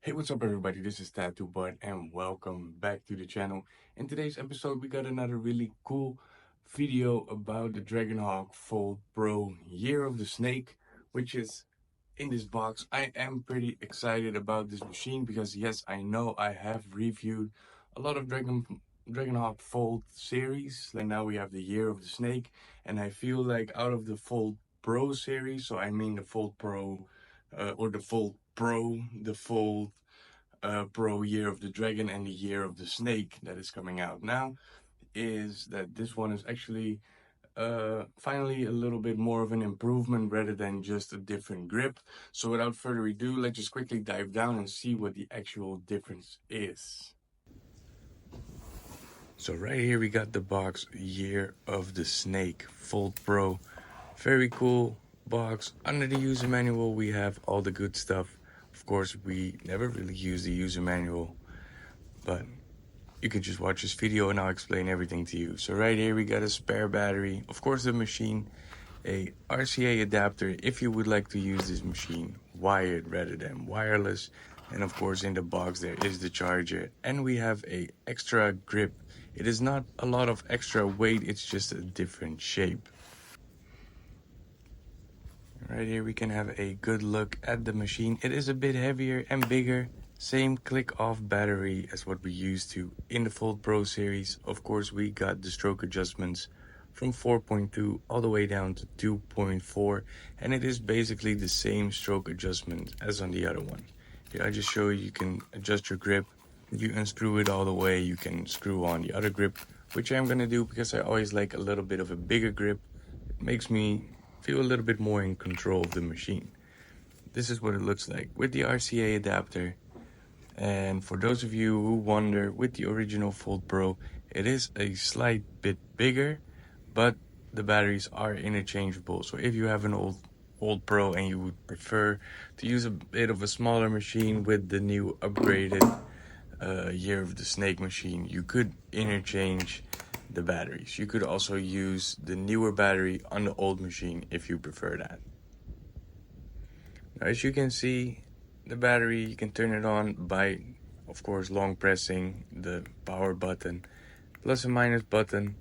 Hey, what's up, everybody? This is Tattoo Bud, and welcome back to the channel. In today's episode, we got another really cool video about the Dragonhawk Fold Pro Year of the Snake, which is in this box. I am pretty excited about this machine because, yes, I know I have reviewed a lot of Dragonhawk Fold series. Like now, we have the Year of the Snake, and I feel like out of the Fold Pro series, so I mean the Fold Pro or the Fold Pro, the Fold Pro Year of the Dragon and the Year of the Snake that is coming out now, is that this one is actually finally a little bit more of an improvement rather than just a different grip. So without further ado, let's just quickly dive down and see what the actual difference is. So right here we got the box Year of the Snake Fold Pro. Very cool box. Under the user manual we have all the good stuff. Of course, we never really use the user manual, but you can just watch this video and I'll explain everything to you. So right here we got a spare battery, of course the machine, a RCA adapter if you would like to use this machine wired rather than wireless, and of course in the box there is the charger, and we have a extra grip. It is not a lot of extra weight, it's just a different shape. Right here we can have a good look at the machine. It is a bit heavier and bigger. Same click-off battery as what we used to in the Fold Pro series. Of course, we got the stroke adjustments from 4.2 all the way down to 2.4, and it is basically the same stroke adjustment as on the other one. Here I just show you can adjust your grip. You unscrew it all the way, you can screw on the other grip, which I'm gonna do because I always like a little bit of a bigger grip. It makes me feel a little bit more in control of the machine. This is what it looks like with the RCA adapter. And for those of you who wonder, with the original Fold Pro, it is a slight bit bigger, but the batteries are interchangeable. So if you have an old Pro and you would prefer to use a bit of a smaller machine with the new upgraded Year of the Snake machine, you could interchange the batteries. You could also use the newer battery on the old machine if you prefer that. Now, as you can see, the battery, you can turn it on by, of course, long pressing the power button, plus and minus button.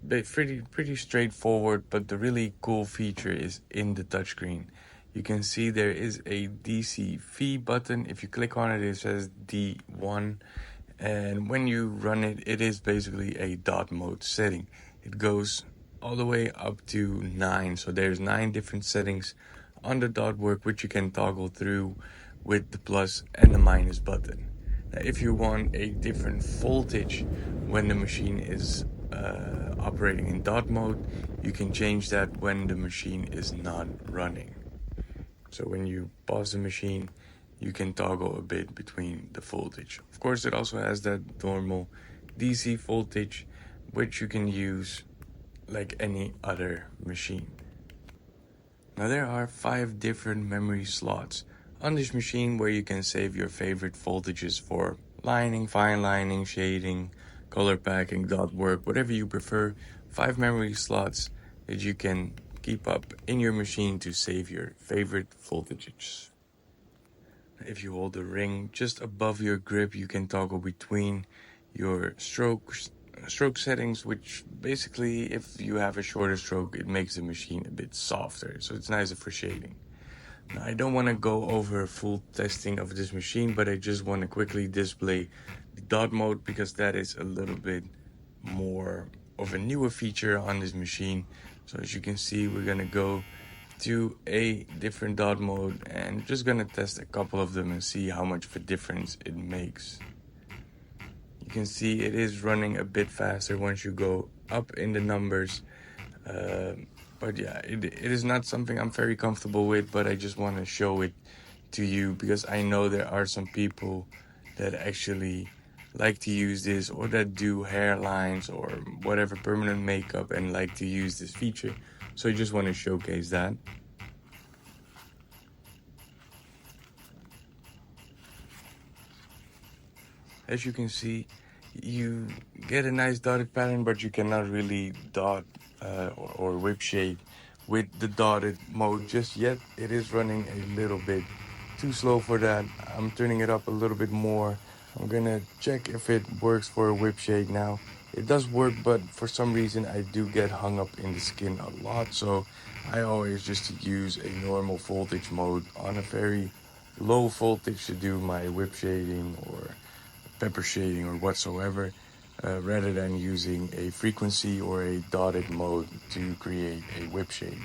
Pretty straightforward, but the really cool feature is in the touchscreen. You can see there is a DC V button. If you click on it, it says D1, and when you run it, it is basically a dot mode setting. It goes all the way up to 9, so there's 9 different settings on the dot work, which you can toggle through with the plus and the minus button. Now, if you want a different voltage when the machine is operating in dot mode, you can change that when the machine is not running. So when you pause the machine, you can toggle a bit between the voltage. Of course, it also has that normal DC voltage, which you can use like any other machine. Now there are 5 different memory slots on this machine where you can save your favorite voltages for lining, fine lining, shading, color packing, dot work, whatever you prefer. 5 memory slots that you can keep up in your machine to save your favorite voltages. If you hold the ring just above your grip, you can toggle between your stroke settings, which basically, if you have a shorter stroke, it makes the machine a bit softer, so it's nicer for shading. Now, I don't want to go over full testing of this machine, but I just want to quickly display the dot mode because that is a little bit more of a newer feature on this machine. So as you can see, we're gonna go to a different dot mode and just gonna test a couple of them and see how much of a difference it makes. You can see it is running a bit faster once you go up in the numbers, but yeah, it is not something I'm very comfortable with, but I just want to show it to you because I know there are some people that actually like to use this, or that do hairlines or whatever permanent makeup and like to use this feature. So I just want to showcase that. As you can see, you get a nice dotted pattern, but you cannot really dot or whip shade with the dotted mode just yet. It is running a little bit too slow for that. I'm turning it up a little bit more. I'm gonna check if it works for a whip shade now. It does work, but for some reason I do get hung up in the skin a lot, so I always just use a normal voltage mode on a very low voltage to do my whip shading or pepper shading or whatsoever, rather than using a frequency or a dotted mode to create a whip shade.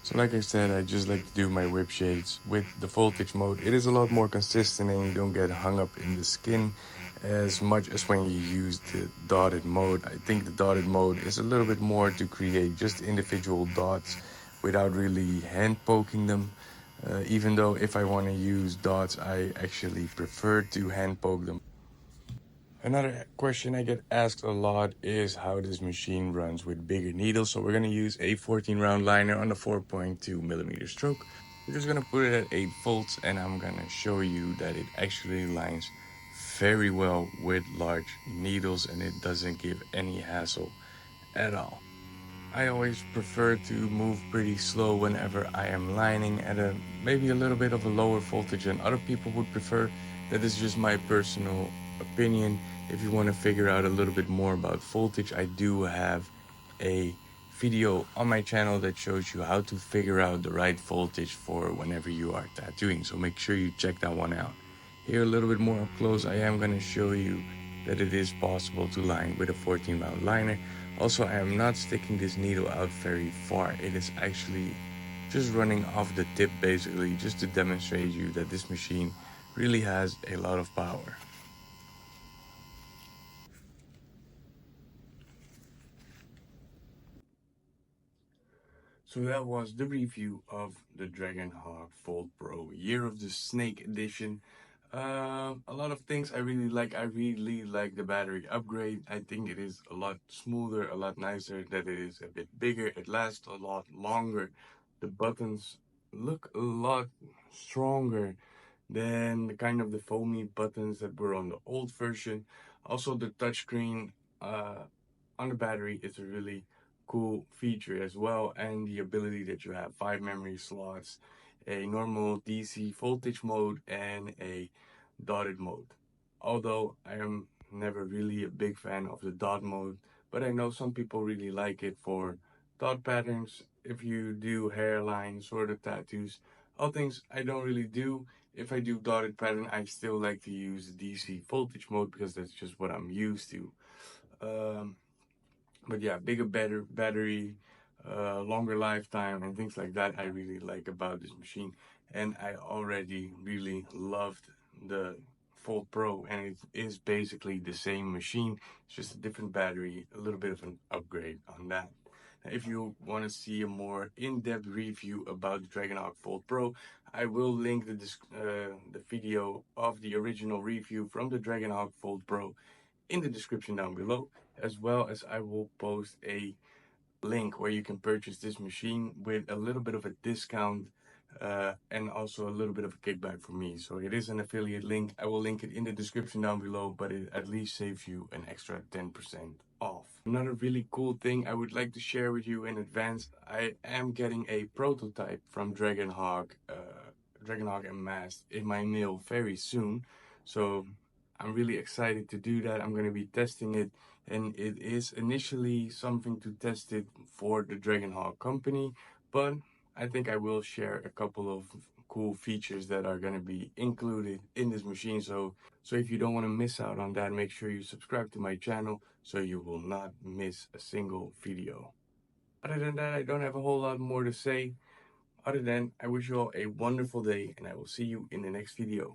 So like I said, I just like to do my whip shades with the voltage mode. It is a lot more consistent and you don't get hung up in the skin as much as when you use the dotted mode. I think the dotted mode is a little bit more to create just individual dots without really hand poking them. Even though if I want to use dots, I actually prefer to hand poke them. Another question I get asked a lot is how this machine runs with bigger needles. So we're going to use a 14 round liner on a 4.2 millimeter stroke. We're just going to put it at 8 volts and I'm going to show you that it actually lines very well with large needles and it doesn't give any hassle at all. I always prefer to move pretty slow whenever I am lining at a maybe a little bit of a lower voltage than other people would prefer. That is just my personal opinion. If you want to figure out a little bit more about voltage, I do have a video on my channel that shows you how to figure out the right voltage for whenever you are tattooing. So make sure you check that one out. Here a little bit more up close, I am going to show you that it is possible to line with a 14 round liner. Also, I am not sticking this needle out very far. It is actually just running off the tip basically, just to demonstrate you that this machine really has a lot of power. So that was the review of the Dragonhawk Fold Pro Year of the Snake Edition. A lot of things I really like. I really like the battery upgrade. I think it is a lot smoother, a lot nicer, that it is a bit bigger. It lasts a lot longer. The buttons look a lot stronger than the kind of the foamy buttons that were on the old version. Also, the touchscreen on the battery is a really cool feature as well, and the ability that you have 5 memory slots, a normal DC voltage mode, and a dotted mode. Although I am never really a big fan of the dot mode, but I know some people really like it for dot patterns. If you do hairline sort of tattoos, all things I don't really do. If I do dotted pattern, I still like to use the DC voltage mode because that's just what I'm used to. Um, but yeah, bigger, better battery, longer lifetime, and things like that. I really like about this machine, and I already really loved the Fold Pro, and it is basically the same machine. It's just a different battery, a little bit of an upgrade on that. Now, if you want to see a more in-depth review about the Dragonhawk Fold Pro, I will link the video of the original review from the Dragonhawk Fold Pro in the description down below, as well as I will post a link where you can purchase this machine with a little bit of a discount and also a little bit of a kickback for me. So it is an affiliate link. I will link it in the description down below, but it at least saves you an extra 10% off. Another really cool thing I would like to share with you in advance, I am getting a prototype from Dragonhawk and Mast in my mail very soon. So I'm really excited to do that. I'm going to be testing it, and it is initially something to test it for the Dragonhawk company, but I think I will share a couple of cool features that are going to be included in this machine. So if you don't want to miss out on that, make sure you subscribe to my channel so you will not miss a single video. Other than that, I don't have a whole lot more to say. Other than I wish you all a wonderful day, and I will see you in the next video.